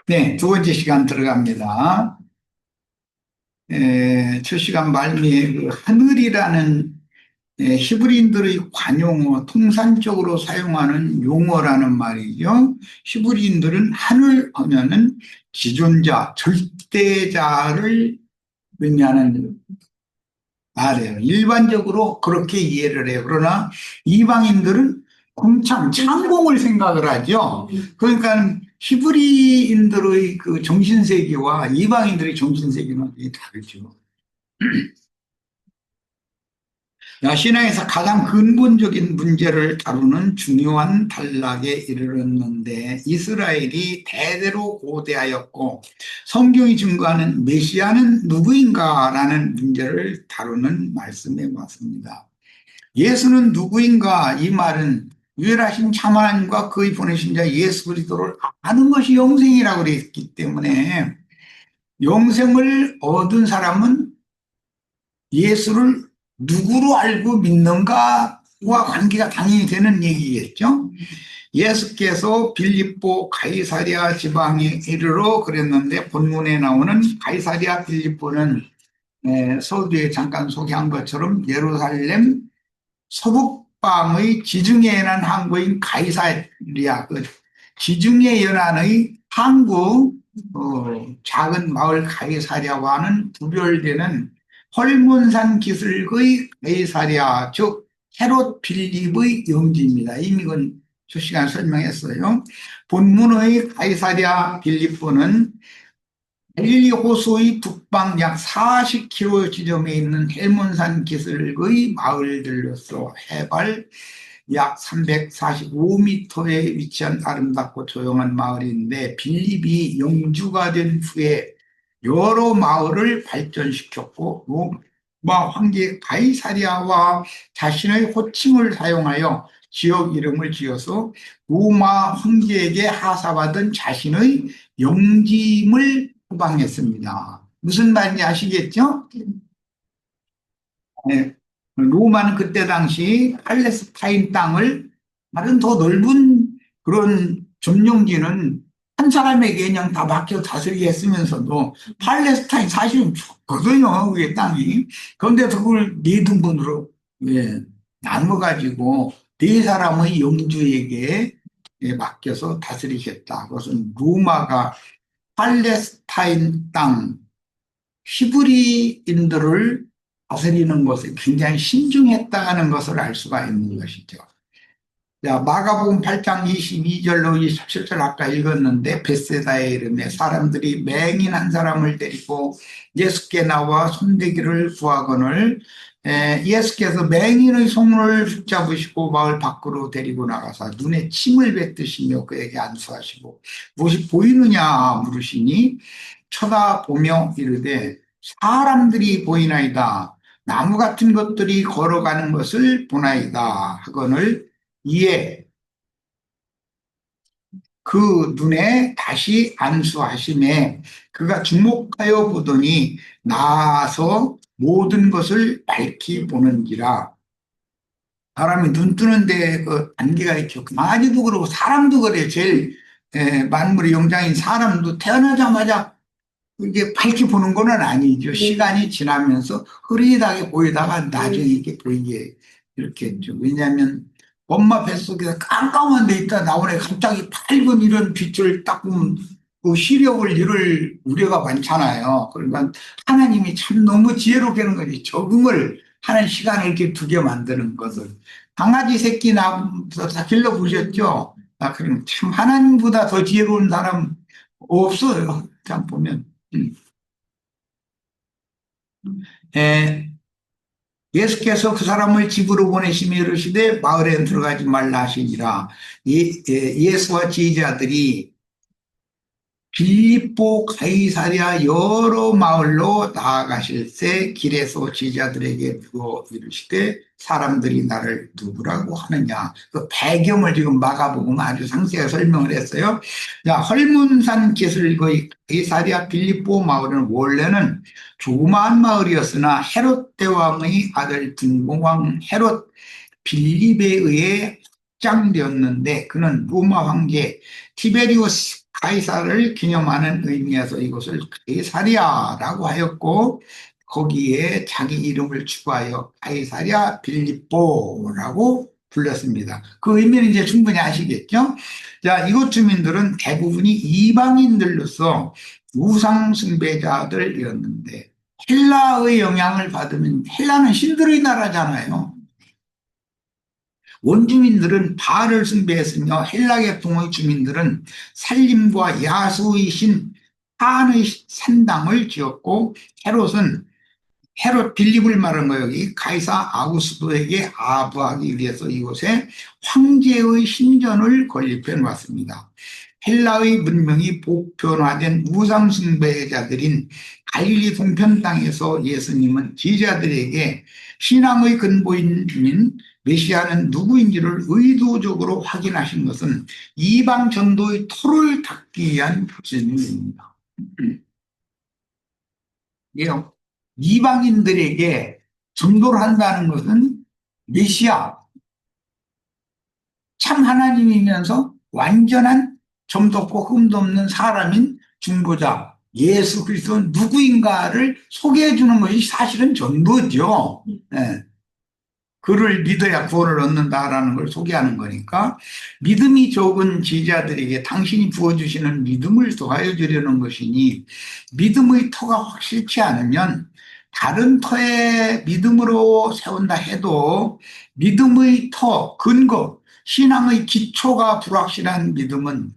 네, 두 번째 시간 들어갑니다. 첫 시간 말미에 그 하늘이라는 히브리인들의 관용어, 통상적으로 사용하는 용어라는 말이죠. 히브리인들은 하늘 하면은 지존자, 절대자를 의미하는 말이에요. 일반적으로 그렇게 이해를 해요. 그러나 이방인들은 궁창, 창공을 생각을 하죠. 그러니까 히브리인들의 그 정신세계와 이방인들의 정신세계는 되게 다르죠. 신앙에서 가장 근본적인 문제를 다루는 중요한 단락에 이르렀는데 이스라엘이 대대로 고대하였고 성경이 증거하는 메시아는 누구인가라는 문제를 다루는 말씀에 왔습니다. 예수는 누구인가? 이 말은 유일하신 참 하나님과 그의 보내신 자 예수 그리스도를 아는 것이 영생이라고 그랬기 때문에 영생을 얻은 사람은 예수를 누구로 알고 믿는가와 관계가 당연히 되는 얘기겠죠. 예수께서 빌립보 가이사랴 지방에 이르러 그랬는데 본문에 나오는 가이사랴 빌립보는 서두에 잠깐 소개한 것처럼 예루살렘 서북방의 지중해에 연한 항구인 가이사랴, 그 지중해 연안의 항구 작은 마을 가이사랴와는 구별되는 헐몬산 기슭의 가이사랴, 즉 헤롯 빌립의 영지입니다. 이미 이건 저 시간 설명했어요. 본문의 가이사랴 빌립보는 갈릴리 호수의 북방 약 40km 지점에 있는 헬몬산 기슭의 마을들로서 해발 약 345m에 위치한 아름답고 조용한 마을인데 빌립이 영주가 된 후에 여러 마을을 발전시켰고 로마 황제 가이사랴와 자신의 호칭을 사용하여 지역 이름을 지어서 로마 황제에게 하사받은 자신의 영지임을 후방했습니다. 무슨 말인지 아시겠죠? 네. 로마는 그때 당시 팔레스타인 땅을 다른 더 넓은 그런 점령지는 한 사람에게 그냥 다 맡겨 다스리게 했으면서도 팔레스타인 사실은 좁거든요. 그게 땅이. 그런데 그걸 네 등분으로 나눠가지고 네 사람의 영주에게 맡겨서 다스리겠다. 그것은 로마가 팔레스타인 땅 히브리인들을 다스리는 것에 굉장히 신중했다는 것을 알 수가 있는 것이죠. 자, 마가복음 8장 22절로 27절 아까 읽었는데 벳세다의 이름에 사람들이 맹인 한 사람을 데리고 예수께 나와 손대기를 구하거늘 예수께서 맹인의 손을 붙잡으시고 마을 밖으로 데리고 나가사 눈에 침을 뱉으시며 그에게 안수하시고 무엇이 보이느냐 물으시니 쳐다보며 이르되 사람들이 보이나이다. 나무 같은 것들이 걸어가는 것을 보나이다 하거늘 이에 그 눈에 다시 안수하심에 그가 주목하여 보더니 나아서 모든 것을 밝히 보는지라. 사람이 눈 뜨는데 그 안개가 있죠. 강아지도 그러고 사람도 그래요. 제일 만물의 영장인 사람도 태어나자마자 이게 밝게 보는 건 아니죠. 시간이 지나면서 흐릿하게 보이다가 나중에 이렇게 보이게 이렇게 했죠. 왜냐하면 엄마 뱃속에서 깜깜한 데 있다 나오네 갑자기 밝은 이런 빛을 딱 보면 그 시력을 잃을 우려가 많잖아요. 그러니까 하나님이 참 너무 지혜롭게 하는 거지. 적응을 하는 시간을 이렇게 두게 만드는 것을. 강아지 새끼 낳아서 다 길러보셨죠? 그럼 참 하나님보다 더 지혜로운 사람 없어요. 참 보면. 예, 예수께서 그 사람을 집으로 보내시며 이르시되 마을에 들어가지 말라 하시니라. 예수와 제자들이 빌립보 가이사랴 여러 마을로 나아가실 때 길에서 제자들에게 두어 이르시되 사람들이 나를 누구라고 하느냐. 그 배경을 지금 마가복음 아주 상세하게 설명을 했어요. 자, 헐문산 기슭의 가이사랴 빌립보 마을은 원래는 조그마한 마을이었으나 헤롯 대왕의 아들 등공왕 헤롯 빌립에 의해 확장되었는데 그는 로마 황제 티베리우스 가이사를 기념하는 의미에서 이곳을 가이사리아라고 하였고 거기에 자기 이름을 추가하여 가이사랴 빌립보라고 불렀습니다. 그 의미는 이제 충분히 아시겠죠? 자, 이곳 주민들은 대부분이 이방인들로서 우상 숭배자들이었는데 헬라의 영향을 받으면 헬라는 신들의 나라잖아요. 원주민들은 바알을 숭배했으며 헬라 계통의 주민들은 살림과 야수의 신 판의 산당을 지었고 헤롯 빌립을 말한 거 여기 가이사 아구스도에게 아부하기 위해서 이곳에 황제의 신전을 건립해 놓았습니다. 헬라의 문명이 보편화된 우상 숭배자들인 갈릴리 동편 땅에서 예수님은 제자들에게 신앙의 근본인 메시아는 누구인지를 의도적으로 확인하신 것은 이방 전도의 토를 닦기 위한 질문입니다. 이방인들에게 전도를 한다는 것은 메시아, 참 하나님이면서 완전한 점도 없고 흠도 없는 사람인 중보자 예수 그리스도 누구인가를 소개해 주는 것이 사실은 전도죠. 네. 그를 믿어야 구원을 얻는다라는 걸 소개하는 거니까 믿음이 적은 제자들에게 당신이 부어주시는 믿음을 더하여 주려는 것이니 믿음의 터가 확실치 않으면 다른 터에 믿음으로 세운다 해도 믿음의 터, 근거, 신앙의 기초가 불확실한 믿음은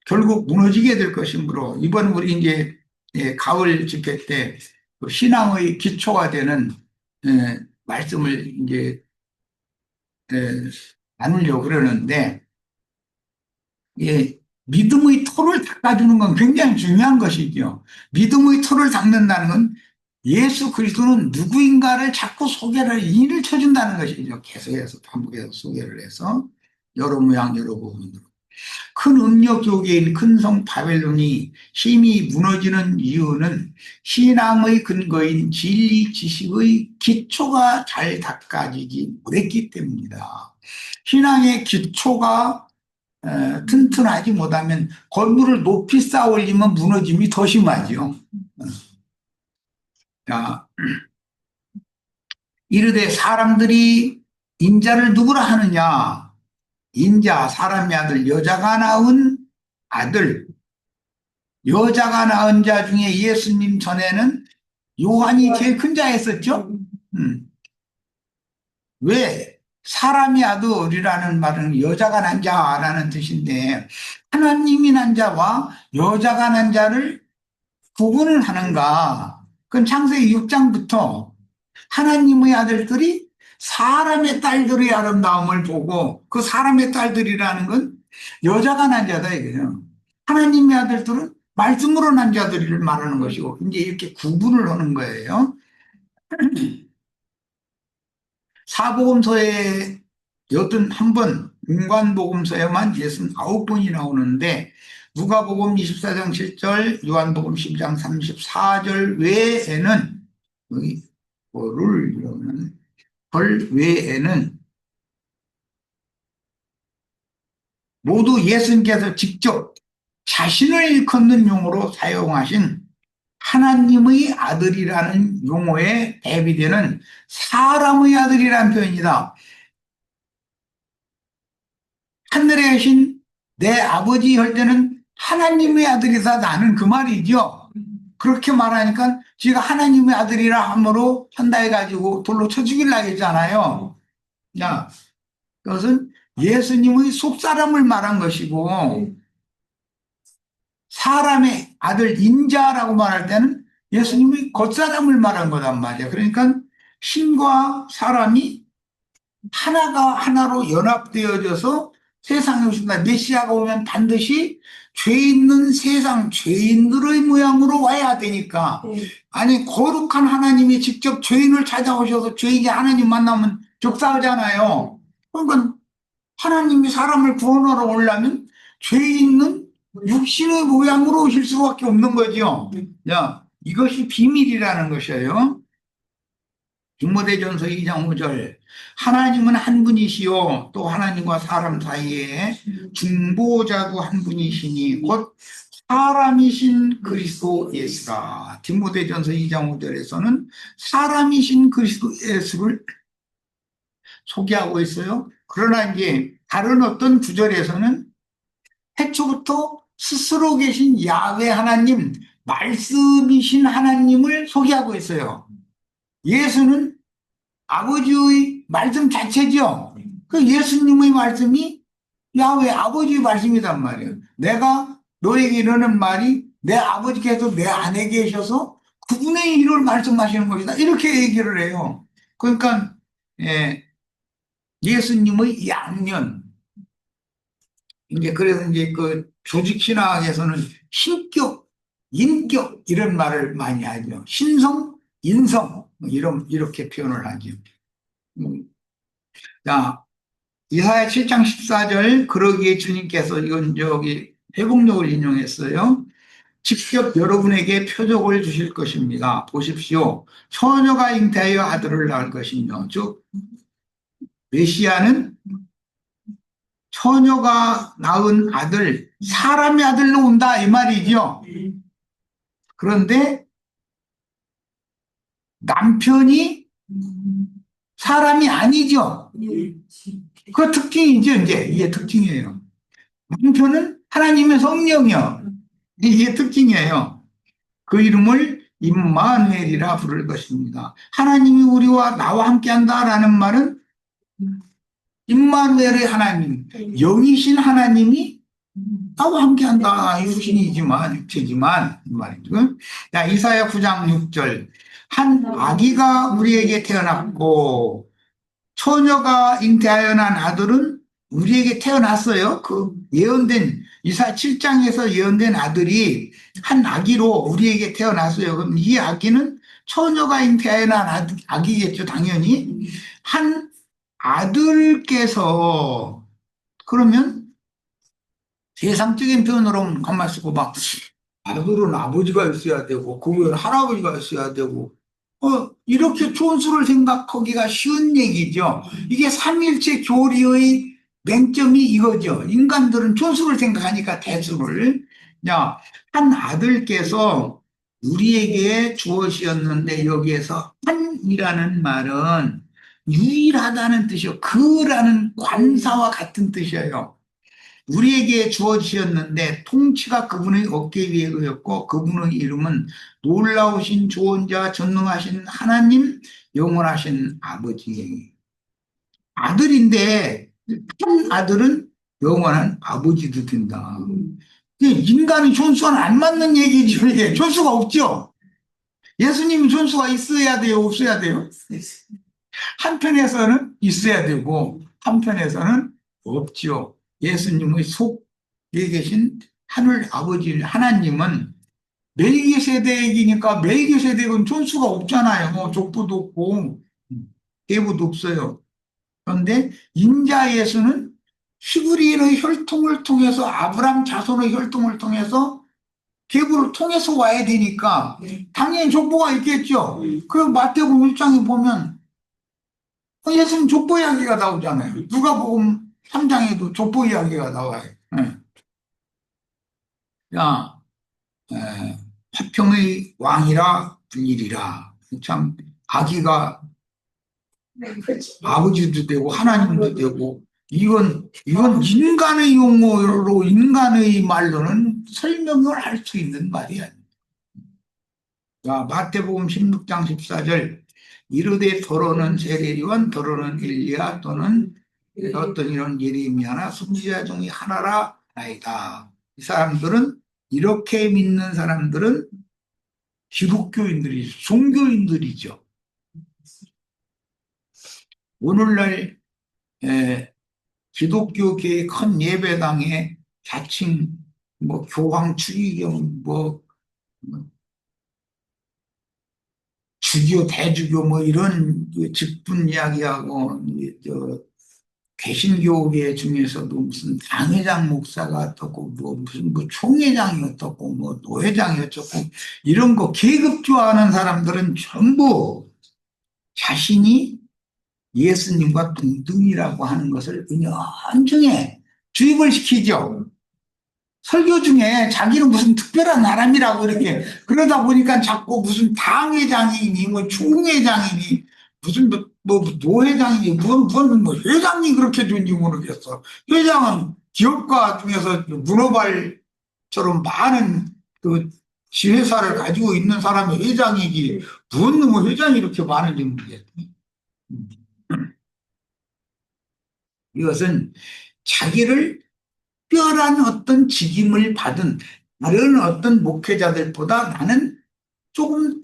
결국 무너지게 될 것이므로 이번 우리 이제 가을 집회 때 신앙의 기초가 되는 말씀을 이제 나누려고 그러는데 믿음의 토를 닦아주는 건 굉장히 중요한 것이죠. 믿음의 토를 닦는다는 건 예수 그리스도는 누구인가를 자꾸 소개를 인을 쳐준다는 것이죠. 계속해서 반복해서 소개를 해서 여러 모양 여러 부분으로. 큰 음력 교계인 큰 성 바벨론이 힘이 무너지는 이유는 신앙의 근거인 진리 지식의 기초가 잘 닦아지지 못했기 때문이다. 신앙의 기초가 튼튼하지 못하면 건물을 높이 쌓아 올리면 무너짐이 더 심하죠. 자, 이르되 사람들이 인자를 누구라 하느냐? 인자, 사람의 아들, 여자가 낳은 아들, 여자가 낳은 자 중에 예수님 전에는 요한이 제일 큰 자였었죠. 왜? 사람의 아들이라는 말은 여자가 난 자라는 뜻인데 하나님이 난 자와 여자가 난 자를 구분을 하는가? 그건 창세기 6장부터 하나님의 아들들이 사람의 딸들의 아름다움을 보고 그 사람의 딸들이라는 건 여자가 난 자다 이거예요. 하나님의 아들들은 말씀으로 난 자들을 말하는 것이고 이제 이렇게 구분을 하는 거예요. 사복음서에 81번, 인관복음서에만 69번이 나오는데 누가복음 24장 7절, 요한복음 10장 34절 외에는 여기 걸 외에는 모두 예수님께서 직접 자신을 일컫는 용어로 사용하신 하나님의 아들이라는 용어에 대비되는 사람의 아들이라는 표현이다. 하늘에 계신 내 아버지 할 때는 하나님의 아들이다 나는 그 말이죠. 그렇게 말하니까 지가 하나님의 아들이라 함으로 한다해가지고 돌로 쳐 죽이려고 했잖아요. 자, 그것은 예수님의 속사람을 말한 것이고 사람의 아들 인자라고 말할 때는 예수님의 겉사람을 말한 거란 말이야. 그러니까 신과 사람이 하나가 하나로 연합되어져서 세상에 오신다. 메시아가 오면 반드시 죄 있는 세상 죄인들의 모양으로 와야 되니까 아니 거룩한 하나님이 직접 죄인을 찾아오셔서 죄인이 하나님 만나면 적사하잖아요. 그러니까 하나님이 사람을 구원하러 오려면 죄 있는 육신의 모양으로 오실 수밖에 없는 거죠. 야, 이것이 비밀이라는 것이에요. 디모데전서 2장 5절 하나님은 한 분이시요 또 하나님과 사람 사이에 중보자도 한 분이시니 곧 사람이신 그리스도 예수라. 디모데전서 2장 5절에서는 사람이신 그리스도 예수를 소개하고 있어요. 그러나 이제 다른 어떤 구절에서는 태초부터 스스로 계신 야훼 하나님, 말씀이신 하나님을 소개하고 있어요. 예수는 아버지의 말씀 자체죠. 그 예수님의 말씀이 야훼 아버지의 말씀이란 말이에요. 내가 너에게 이르는 말이 내 아버지께서 내 안에 계셔서 그분의 일을 말씀하시는 것이다. 이렇게 얘기를 해요. 그러니까 예, 예수님의 양년. 이제 그래서 이제 그 조직 신학에서는 신격, 인격 이런 말을 많이 하죠. 신성, 인성 이렇게 표현을 하죠. 자, 이사야 7장 14절 그러기에 주님께서 이건 저기 회복록을 인용했어요. 직접 여러분에게 표적을 주실 것입니다. 보십시오. 처녀가 잉태하여 아들을 낳을 것이며 즉 메시아는 처녀가 낳은 아들, 사람의 아들로 온다 이 말이죠. 그런데 남편이 사람이 아니죠. 그 특징이죠. 이제 이게 특징이에요. 남편은 하나님의 성령이요. 이게 특징이에요. 그 이름을 임마누엘이라 부를 것입니다. 하나님이 우리와 나와 함께한다라는 말은 임마누엘의 하나님, 영이신 하나님이 나와 함께한다. 육신이지만 육체지만 이 말이죠. 자, 이사야 9장 6절 한 아기가 우리에게 태어났고 처녀가 잉태하여 난 아들은 우리에게 태어났어요. 그 예언된 이사야 7장에서 예언된 아들이 한 아기로 우리에게 태어났어요. 그럼 이 아기는 처녀가 잉태하여 난 아기겠죠. 당연히 한 아들께서 그러면 세상적인 표현으로 가만히 쓰고 막 아들은 아버지가 있어야 되고 그건 할아버지가 있어야 되고 이렇게 촌수를 생각하기가 쉬운 얘기죠. 이게 삼일체 교리의 맹점이 이거죠. 인간들은 촌수를 생각하니까 대수를. 야, 한 아들께서 우리에게 주어지었는데 여기에서 한이라는 말은 유일하다는 뜻이요. 그라는 관사와 같은 뜻이에요. 우리에게 주어지셨는데 통치가 그분의 어깨 위에 의였고 그분의 이름은 놀라우신 조언자 전능하신 하나님 영원하신 아버지. 아들인데 한 아들은 영원한 아버지도 된다. 인간이 존수와는 안 맞는 얘기죠. 이게 존수가 없죠. 예수님이 존수가 있어야 돼요, 없어야 돼요? 한편에서는 있어야 되고 한편에서는 없죠. 예수님의 속에 계신 하늘 아버지 하나님은 멜기세덱이니까 멜기세덱은 존수가 없잖아요. 뭐 족보도 없고 계보도 없어요. 그런데 인자 예수는 히브리인의 혈통을 통해서 아브람 자손의 혈통을 통해서 계보를 통해서 와야 되니까 당연히 족보가 있겠죠. 그리고 마태복음 1장에 보면 예수님 족보 이야기가 나오잖아요. 누가복음 3장에도 족보 이야기가 나와요. 네. 야, 화평의 왕이라 불리리라. 참 아기가 아버지도 되고 하나님도 되고 이건 인간의 용어로 인간의 말로는 설명을 할 수 있는 말이 아닙니다. 자, 마태복음 16장 14절 이르되 더러는 세례요한 더러는 엘리야 또는 어떤 이런 예레미야나 선지자 중에 하나라 나이다. 이 사람들은 이렇게 믿는 사람들은 기독교인들이죠. 종교인들이죠. 오늘날 기독교계의 큰 예배당에 자칭 뭐 교황 추기경 뭐 주교 대주교 뭐 이런 직분 이야기하고 개신교계 중에서도 무슨 당회장 목사가 어떻고 뭐 무슨 뭐 총회장이 어떻고 뭐 노회장이 어쩌고 이런 거 계급 좋아하는 사람들은 전부 자신이 예수님과 동등이라고 하는 것을 은연중에 주입을 시키죠. 설교 중에 자기는 무슨 특별한 사람이라고 이렇게 그러다 보니까 자꾸 무슨 당회장이니 뭐 총회장이니 무슨 뭐 노회장이니 무슨 뭐 회장이 그렇게 된지 모르겠어. 회장은 기업가 중에서 문어발처럼 많은 그 지회사를 가지고 있는 사람이 회장이지 무슨 뭐 회장이 이렇게 많은지 모르겠어. 이것은 자기를 특별한 어떤 직임을 받은 다른 어떤 목회자들보다 나는 조금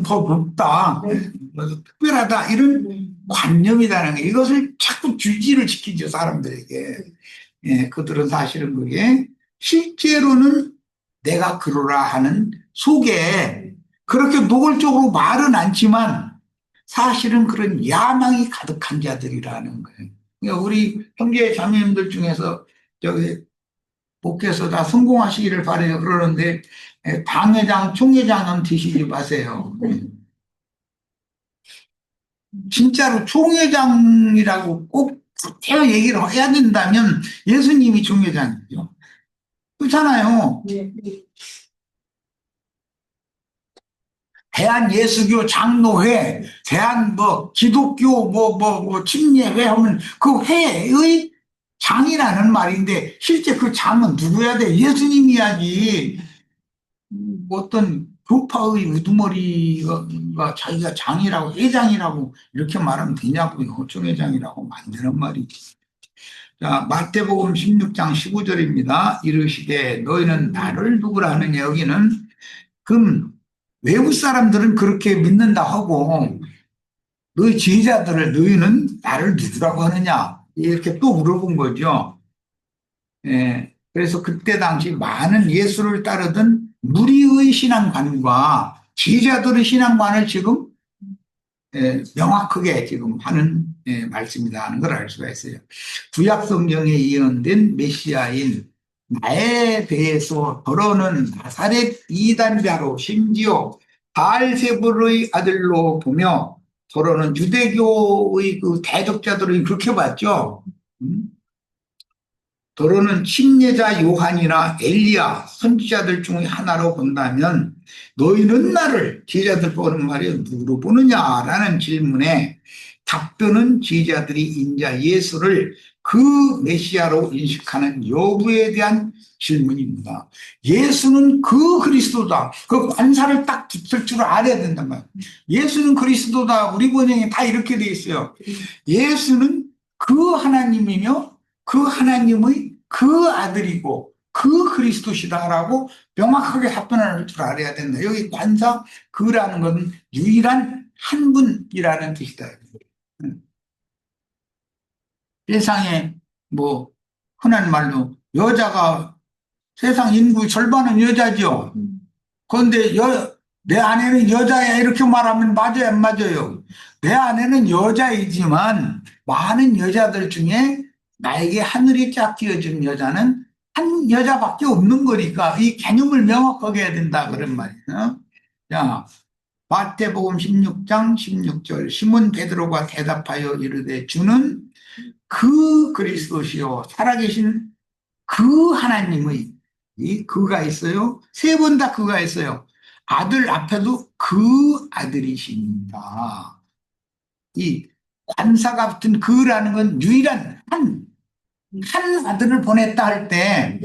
더 높다. 그래서 특별하다. 이런 관념이라는 게 이것을 자꾸 주지를 시키죠, 사람들에게. 예, 그들은 사실은 그게 실제로는 내가 그러라 하는 속에 그렇게 노골적으로 말은 않지만 사실은 그런 야망이 가득한 자들이라는 거예요. 그러니까 우리 형제 자매님들 중에서 저기 목회에서 다 성공하시기를 바래요. 그러는데 당회장, 총회장은 되시지 마세요. 진짜로 총회장이라고 꼭 구태여 얘기를 해야 된다면 예수님이 총회장이죠. 그렇잖아요. 대한예수교 장로회, 대한 뭐 기독교 뭐 침례회 하면 그 회의 장이라는 말인데 실제 그 장은 누구야 돼? 예수님이야지. 어떤 교파의 우두머리가 자기가 장이라고 회장이라고 이렇게 말하면 되냐고요. 호총회장이라고 만드는 말이지. 자, 마태복음 16장 15절입니다. 이르시되 너희는 나를 누구라 하느냐. 여기는 그럼 외국 사람들은 그렇게 믿는다 하고 너희 제자들을 너희는 나를 누구라고 하느냐 이렇게 또 물어본 거죠. 예, 그래서 그때 당시 많은 예수를 따르던 무리의 신앙관과 제자들의 신앙관을 지금 명확하게 지금 하는 말씀이다 하는 걸 알 수가 있어요. 구약 성경에 예언된 메시아인 나에 대해서 더러는 나사렛 이단자로 심지어 바알세불의 아들로 보며 더러는 유대교의 그 대적자들을 그렇게 봤죠. 더러는 침례자 요한이나 엘리야 선지자들 중의 하나로 본다면 너희는 나를 제자들 보는 말이 누구로 보느냐라는 질문에 답변은 제자들이 인자 예수를 그 메시아로 인식하는 여부에 대한 질문입니다. 예수는 그 그리스도다. 그 관사를 딱 붙을 줄 알아야 된단 말이에요. 예수는 그리스도다. 우리 번역에 다 이렇게 돼 있어요. 예수는 그 하나님이며 그 하나님의 그 아들이고 그 그리스도시다라고 명확하게 답변할 줄 알아야 된다. 여기 관사 그라는 것은 유일한 한 분이라는 뜻이다. 세상에 뭐 흔한 말로 여자가 세상 인구 절반은 여자죠. 그런데 내 아내는 여자야 이렇게 말하면 맞아요, 안 맞아요? 내 아내는 여자이지만 많은 여자들 중에 나에게 하늘이 짝 띄어준 여자는 한 여자밖에 없는 거니까 이 개념을 명확하게 해야 된다 그런 말이에요. 자, 마태복음 16장 16절 시몬 베드로가 대답하여 이르되 주는 그 그리스도시요 살아계신 그 하나님의 이 그가 있어요. 세 번 다 그가 있어요. 아들 앞에도 그 아들이십니다. 이 관사 같은 그라는 건 유일한 한 아들을 보냈다 할 때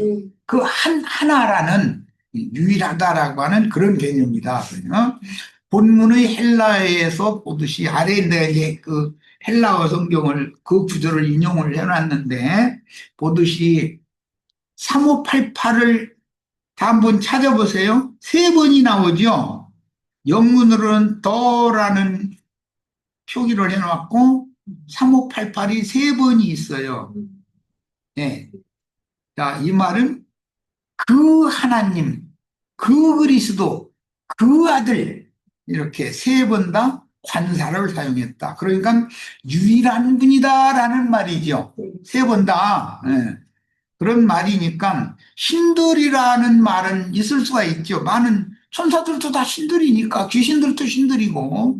그 하나라는 유일하다라고 하는 그런 개념이다. 본문의 헬라어에서 보듯이 아래에 내가 이제 그 헬라어 성경을 그 구절을 인용을 해놨는데 보듯이 3588을 다 한번 찾아보세요. 세 번이 나오죠. 영문으로는 더라는 표기를 해놓았고 3588이 세 번이 있어요. 네. 자, 이 말은 그 하나님, 그 그리스도, 그 아들 이렇게 세 번 다 관사를 사용했다. 그러니까 유일한 분이다라는 말이죠. 세 번 다. 네. 그런 말이니까 신들이라는 말은 있을 수가 있죠. 많은 천사들도 다 신들이니까 귀신들도 신들이고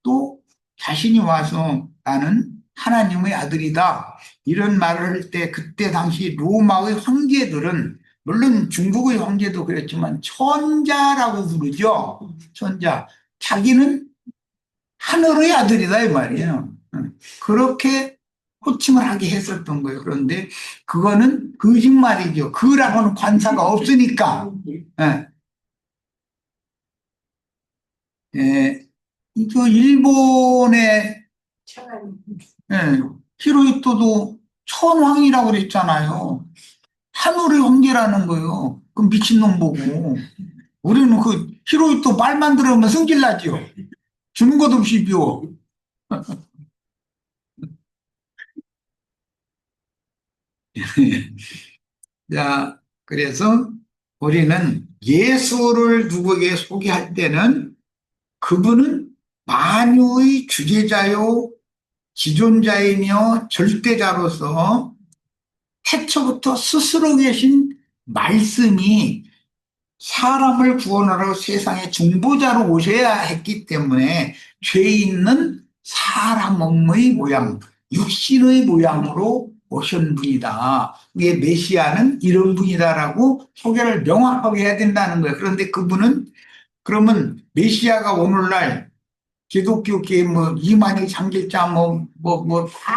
또 자신이 와서 나는 하나님의 아들이다 이런 말을 할 때 그때 당시 로마의 황제들은 물론 중국의 황제도 그랬지만 천자라고 부르죠. 천자. 자기는 하늘의 아들이다 이 말이에요. 그렇게 호칭을 하게 했었던 거예요. 그런데 그거는 거짓말이죠. 그라고는 관사가 없으니까. 예. 예. 저 일본의 예, 히로히토도 천황이라고 그랬잖아요. 하늘의 황제라는 거예요. 그 미친놈 보고. 우리는 그 히로히토 말만 들으면 승질나죠. 주는 것 없이 비워. 자, 그래서 우리는 예수를 누구에게 소개할 때는 그분은 만유의 주제자요, 지존자이며 절대자로서 태초부터 스스로 계신 말씀이 사람을 구원하러 세상의 중보자로 오셔야 했기 때문에 죄 있는 사람의 모양, 육신의 모양으로 오신 분이다. 이게 메시아는 이런 분이다라고 소개를 명확하게 해야 된다는 거예요. 그런데 그분은 그러면 메시아가 오늘날 기독교계 뭐 이만희 장길자 다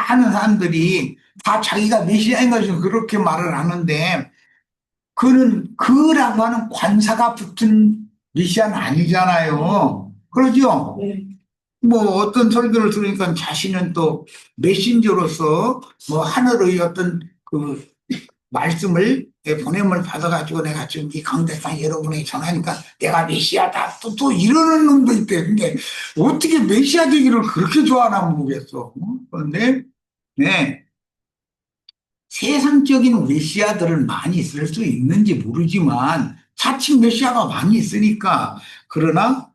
하는 사람들이 다 자기가 메시아인 것을 그렇게 말을 하는데 그는 그라고 하는 관사가 붙은 메시아는 아니잖아요. 그러죠? 네. 뭐 어떤 설교를 들으니까 자신은 또 메신저로서 뭐 하늘의 어떤 그 말씀을 보냄을 받아가지고 내가 지금 이 강대상 여러분에게 전하니까 내가 메시아다 또 이러는 놈도 있대. 근데 어떻게 메시아 되기를 그렇게 좋아하나 모르겠어. 그런데 네. 세상적인 메시아들은 많이 있을 수 있는지 모르지만 자칭 메시아가 많이 있으니까 그러나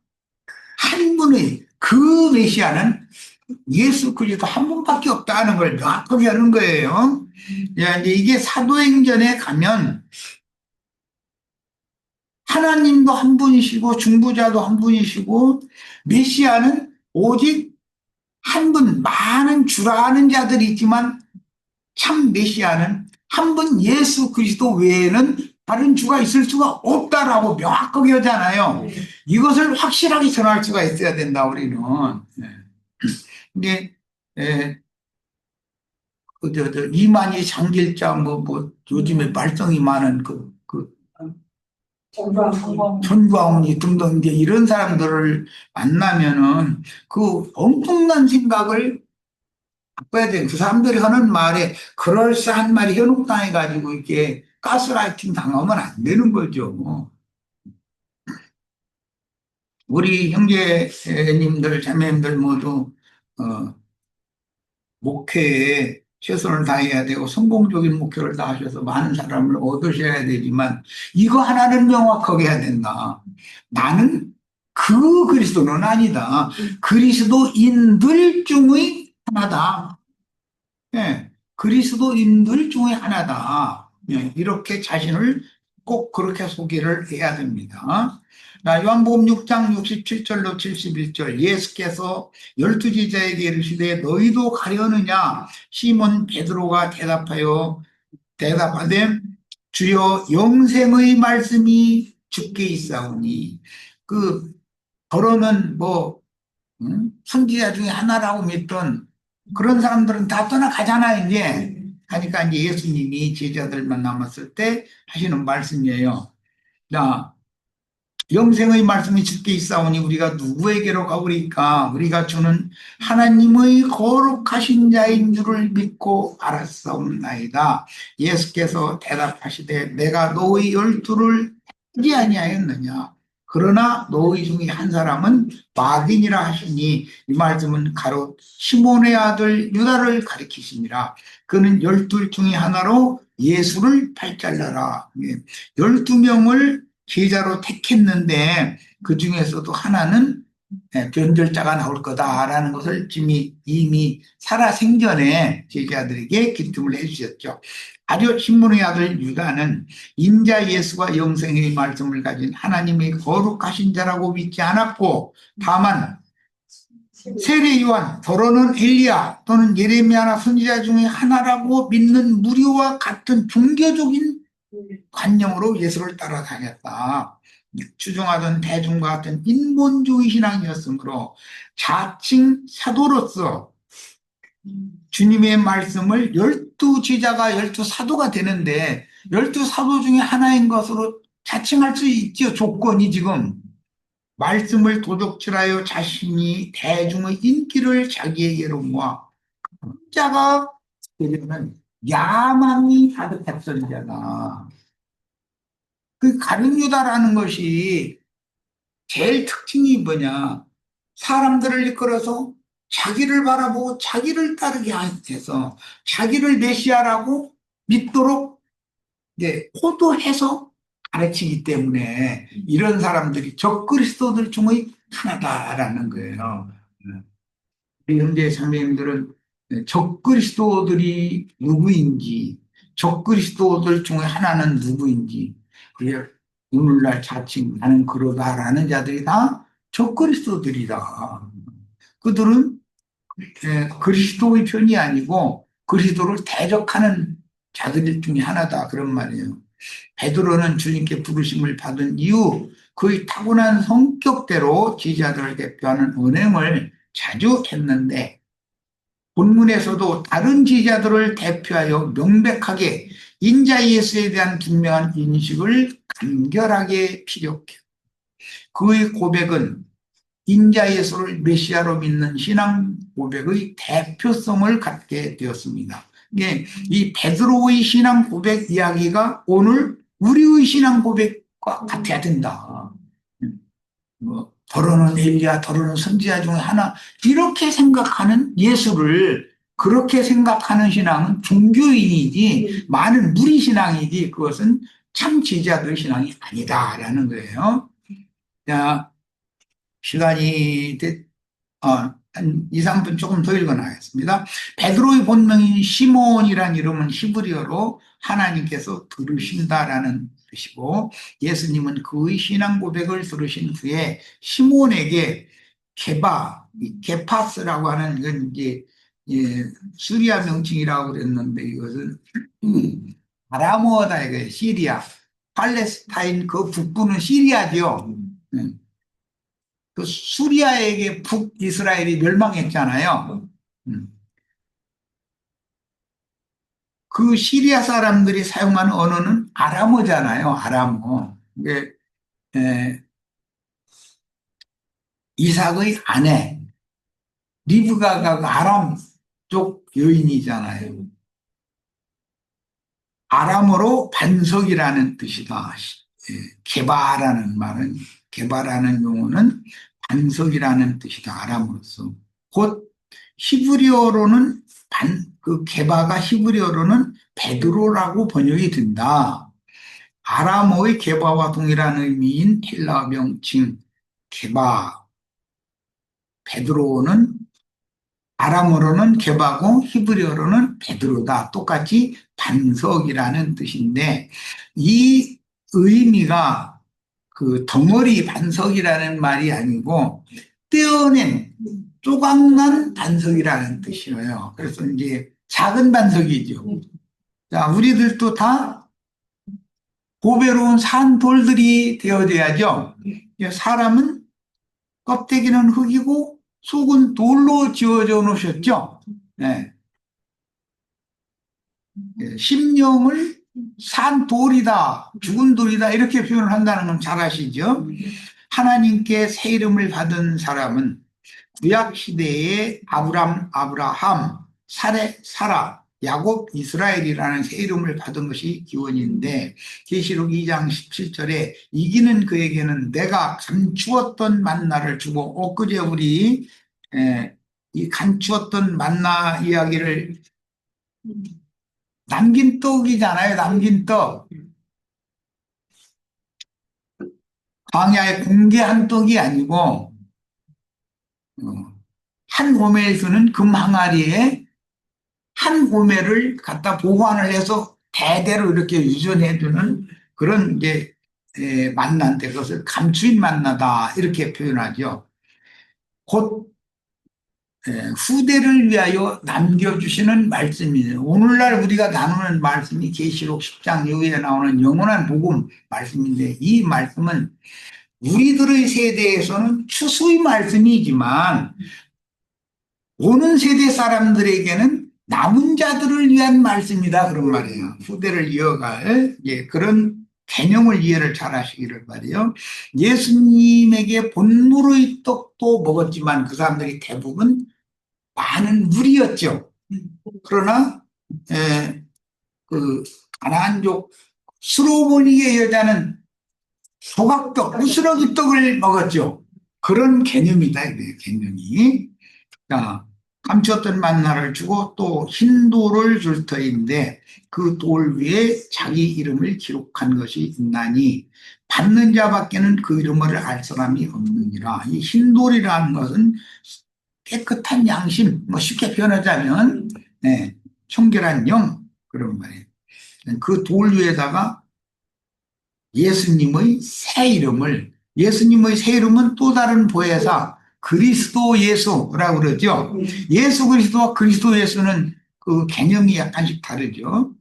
한 분의 그 메시아는 예수 그리스도 한 분밖에 없다는 걸 명확하게 하는 거예요. 야, 이제 이게 사도행전에 가면 하나님도 한 분이시고 중보자도 한 분이시고 메시아는 오직 한 분, 많은 주라는 자들이 있지만 참 메시아는 한 분 예수 그리스도 외에는 다른 주가 있을 수가 없다라고 명확하게 하잖아요. 이것을 확실하게 전할 수가 있어야 된다 우리는. 근데 이만희 장길자 요즘에 발성이 많은 전광훈이 등등 이제 이런 사람들을 만나면은 그 엄청난 생각을 바꿔야 돼. 그 사람들이 하는 말에 그럴싸한 말이 현혹당해가지고 이렇게 가스라이팅 당하면 안 되는 거죠. 우리 형제님들, 자매님들 모두 목회에 최선을 다해야 되고 성공적인 목표를 다하셔서 많은 사람을 얻으셔야 되지만 이거 하나는 명확하게 해야 된다. 나는 그 그리스도는 아니다. 그리스도인들 중의 하나다. 예, 그리스도인들 중에 하나다. 예, 이렇게 자신을 꼭 그렇게 소개를 해야 됩니다. 자, 요한복음 6장 67절로 71절 예수께서 열두 제자에게 이르시되 너희도 가려느냐 시몬 베드로가 대답하되 주여 영생의 말씀이 주께 있사오니 그 더러는 선지자 중에 하나라고 믿던 그런 사람들은 다 떠나가잖아요, 이제. 하니까 이제 예수님이 제자들만 남았을 때 하시는 말씀이에요. 자, 영생의 말씀이 주께 있사오니 우리가 누구에게로 가오리까? 우리가 주는 하나님의 거룩하신 자인 줄을 믿고 알았사옵나이다. 예수께서 대답하시되 내가 너희 열두를 하지 아니하였느냐? 그러나 너희 중에 한 사람은 마귀니라 하시니 이 말씀은 가롯 시몬의 아들 유다를 가리키시니라. 그는 열둘 중에 하나로 예수를 팔잘라라. 12명을 제자로 택했는데 그 중에서도 하나는 변절자가 나올 거다라는 것을 이미 살아생전에 제자들에게 기쁨을 해주셨죠. 아리오 시몬의 아들 유다는 인자 예수가 영생의 말씀을 가진 하나님의 거룩하신 자라고 믿지 않았고 다만 세례 요한, 더러는 엘리야 또는 예레미야나 선지자 중에 하나라고 믿는 무리와 같은 종교적인 관념으로 예수를 따라다녔다. 추종하던 대중과 같은 인본주의 신앙이었으므로 자칭 사도로서 주님의 말씀을 12제자가 12사도가 되는데 12사도 중에 하나인 것으로 자칭할 수 있죠. 조건이 지금. 말씀을 도적질하여 자신이 대중의 인기를 자기에게로 모아 자가 되려면 야망이 가득했던 자다. 그 가룟유다라는 것이 제일 특징이 뭐냐? 사람들을 이끌어서 자기를 바라보고 자기를 따르게 해서 자기를 메시아라고 믿도록 호도해서 가르치기 때문에 이런 사람들이 적그리스도들 중의 하나다라는 거예요. 우리 형제 자매님들은 적그리스도들이 누구인지, 적그리스도들 중에 하나는 누구인지, 그게 오늘날 자칭 나는 그러다라는 자들이 다 적그리스도들이다. 그들은 그리스도의 편이 아니고 그리스도를 대적하는 자들 중에 하나다 그런 말이에요. 베드로는 주님께 부르심을 받은 이후 그의 타고난 성격대로 지지자들을 대표하는 언행을 자주 했는데 본문에서도 다른 지지자들을 대표하여 명백하게 인자 예수에 대한 분명한 인식을 간결하게 피력해 그의 고백은 인자 예수를 메시아로 믿는 신앙 고백의 대표성을 갖게 되었습니다. 이 베드로의 신앙 고백 이야기가 오늘 우리의 신앙 고백과 같아야 된다. 더러는 엘리야, 더러는 선지자 중에 하나 이렇게 생각하는 예수를 그렇게 생각하는 신앙은 종교인이지 많은 무리 신앙이지 그것은 참 지지자들의 신앙이 아니다라는 거예요. 자, 시간이 한 2, 3분 조금 더 읽어나가겠습니다. 베드로의 본명인 시몬이란 이름은 히브리어로 하나님께서 들으신다라는 뜻이고 예수님은 그의 신앙 고백을 들으신 후에 시몬에게 게파스라고 하는 이건 이제 수리아 명칭이라고 그랬는데 이것은 아람어다 이거예요. 시리아, 팔레스타인 그 북부는 시리아죠. 그 수리아에게 북이스라엘이 멸망했잖아요. 그 시리아 사람들이 사용하는 언어는 아람어잖아요. 아람어. 이삭의 아내 리브가가 그 아람 쪽 여인이잖아요. 아람어로 반석이라는 뜻이다. 개바라는 말은 개바라는 용어는 반석이라는 뜻이다. 아람어로서 곧 히브리어로는 그 게바가 히브리어로는 베드로라고 번역이 된다. 아람어의 게바와 동일한 의미인 헬라 명칭 게바, 베드로는 아람어로는 게바고 히브리어로는 베드로다. 똑같이 반석이라는 뜻인데 이 의미가 그 덩어리 반석이라는 말이 아니고 떼어낸 조각난 반석이라는 뜻이에요. 그래서 이제 작은 반석이죠. 자, 우리들도 다 보배로운 산돌들이 되어져야죠. 사람은 껍데기는 흙이고 속은 돌로 지어져 놓으셨죠. 네. 심령을 산돌이다, 죽은 돌이다 이렇게 표현을 한다는 건 잘 아시죠? 하나님께 새 이름을 받은 사람은 구약 시대에 아브라함, 사라, 야곱, 이스라엘이라는 새 이름을 받은 것이 기원인데 계시록 2장 17절에 이기는 그에게는 내가 감추었던 만나를 주고 엊그제 우리 이 감추었던 만나 이야기를 남긴 떡이잖아요. 남긴 떡. 광야에 공개한 떡이 아니고 한 오멜에서는 금 항아리에 한 오멜을 갖다 보관을 해서 대대로 이렇게 유전해 두는 그런 이제 만나인데 그것을 감추인 만나다 이렇게 표현하죠. 곧 후대를 위하여 남겨주시는 말씀이에요. 오늘날 우리가 나누는 말씀이 계시록 10장 이후에 나오는 영원한 복음 말씀인데, 이 말씀은 우리들의 세대에서는 추수의 말씀이지만 오는 세대 사람들에게는 남은 자들을 위한 말씀이다, 그런 말이에요. 후대를 이어갈 그런 개념을 이해를 잘 하시기를 바라요. 예수님에게 본물의 떡도 먹었지만 그 사람들이 대부분 많은 무리였죠. 그러나 그 가나안족 수로보니의 여자는 소각떡, 부스러기 떡을 먹었죠. 그런 개념이다, 이거예요, 개념이. 자, 감추었던 만나를 주고 또 흰 돌을 줄 터인데 그 돌 위에 자기 이름을 기록한 것이 있나니 받는 자밖에는 그 이름을 알 사람이 없느니라. 이 흰 돌이라는 것은 깨끗한 양심, 뭐 쉽게 표현하자면 청결한 영, 그런 말이에요. 그 돌 위에다가 예수님의 새 이름은 또 다른 보혜사 그리스도 예수라고 그러죠. 예수 그리스도와 그리스도 예수는 그 개념이 약간씩 다르죠.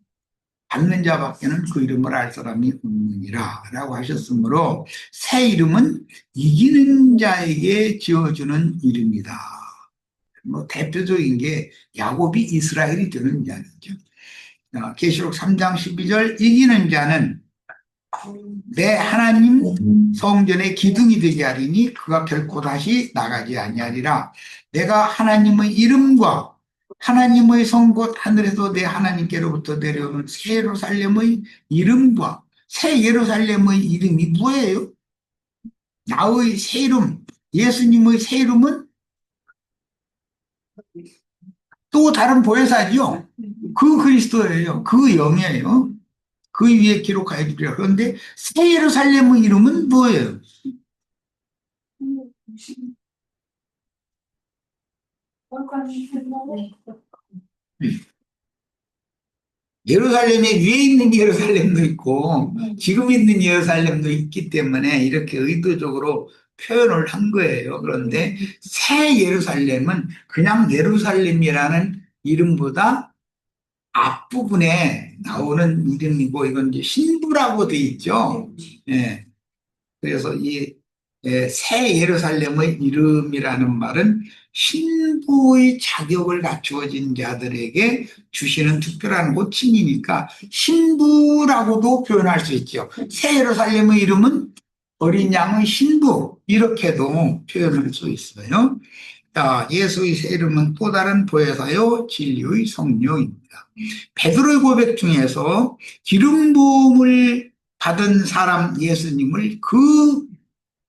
받는 자밖에는 그 이름을 알 사람이 없느니라 라고 하셨으므로 새 이름은 이기는 자에게 지어주는 이름이다. 뭐 대표적인 게 야곱이 이스라엘이 되는 자죠. 계시록 3장 12절 이기는 자는 내 하나님 성전의 기둥이 되게 하리니 그가 결코 다시 나가지 아니하리라. 내가 하나님의 이름과 하나님의 성 곧 하늘에서 내 하나님께로부터 내려오는 새 예루살렘의 이름과 새 예루살렘의 이름이 뭐예요? 나의 새 이름, 예수님의 새 이름은 또 다른 보혜사죠. 그 그리스도예요. 그 영이에요. 그 위에 기록하여 주리라. 그런데 새 예루살렘의 이름은 뭐예요? 예루살렘에 위에 있는 예루살렘도 있고 지금 있는 예루살렘도 있기 때문에 이렇게 의도적으로 표현을 한 거예요. 그런데 새 예루살렘은 그냥 예루살렘이라는 이름보다 앞부분에 나오는 이름이고 이건 이제 신부라고 돼 있죠. 예. 그래서 이 새 예루살렘의 이름이라는 말은 신부의 자격을 갖추어진 자들에게 주시는 특별한 호칭이니까 신부라고도 표현할 수 있죠. 새 예루살렘의 이름은 어린 양의 신부, 이렇게도 표현할 수 있어요. 자, 예수의 새 이름은 또 다른 보혜사요 진리의 성령입니다. 베드로의 고백 중에서 기름 부음을 받은 사람 예수님을 그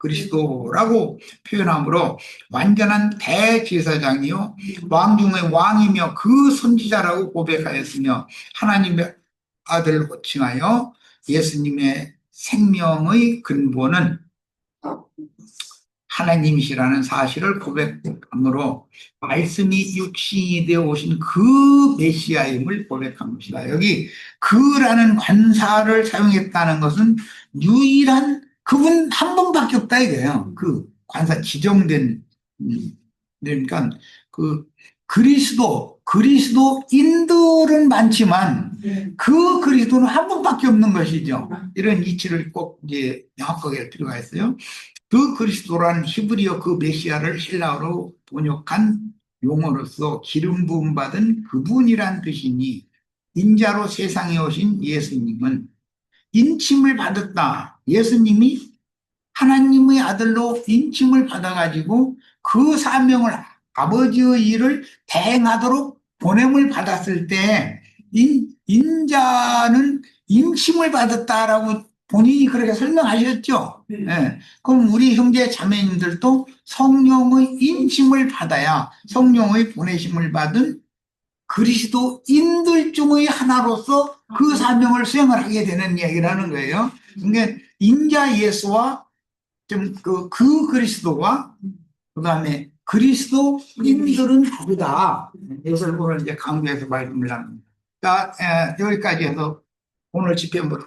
그리스도라고 표현하므로 완전한 대제사장이요 왕 중의 왕이며 그 선지자라고 고백하였으며 하나님의 아들 호칭하여 예수님의 생명의 근본은 하나님이시라는 사실을 고백함으로 말씀이 육신이 되어 오신 그 메시아임을 고백한 것이다. 여기 그라는 관사를 사용했다는 것은 유일한 그분 한 분밖에 없다 이거예요. 그 관사 지정된 그러니까 그 그리스도인들은 많지만 그 그리스도는 한 분밖에 없는 것이죠. 이런 이치를 꼭 이제 명확하게 할 필요가 있어요. 그 그리스도란 히브리어 그 메시아를 헬라어로 번역한 용어로서 기름 부음 받은 그분이란 뜻이니 인자로 세상에 오신 예수님은 인침을 받았다. 예수님이 하나님의 아들로 인침을 받아가지고 그 사명을 아버지의 일을 대행하도록 보냄을 받았을 때 인자는 인침을 받았다라고 본인이 그렇게 설명하셨죠. 네. 그럼 우리 형제 자매님들도 성령의 인침을 받아야 성령의 보내심을 받은 그리스도인들 중의 하나로서 그 사명을 수행을 하게 되는 이야기라는 거예요. 그러니까 인자 예수와 좀 그 그리스도와 그다음에 그리스도인들은 다르다. 이것을 오늘 이제 강조해서 말씀을 합니다. 자, 여기까지 해서 오늘 집회 모두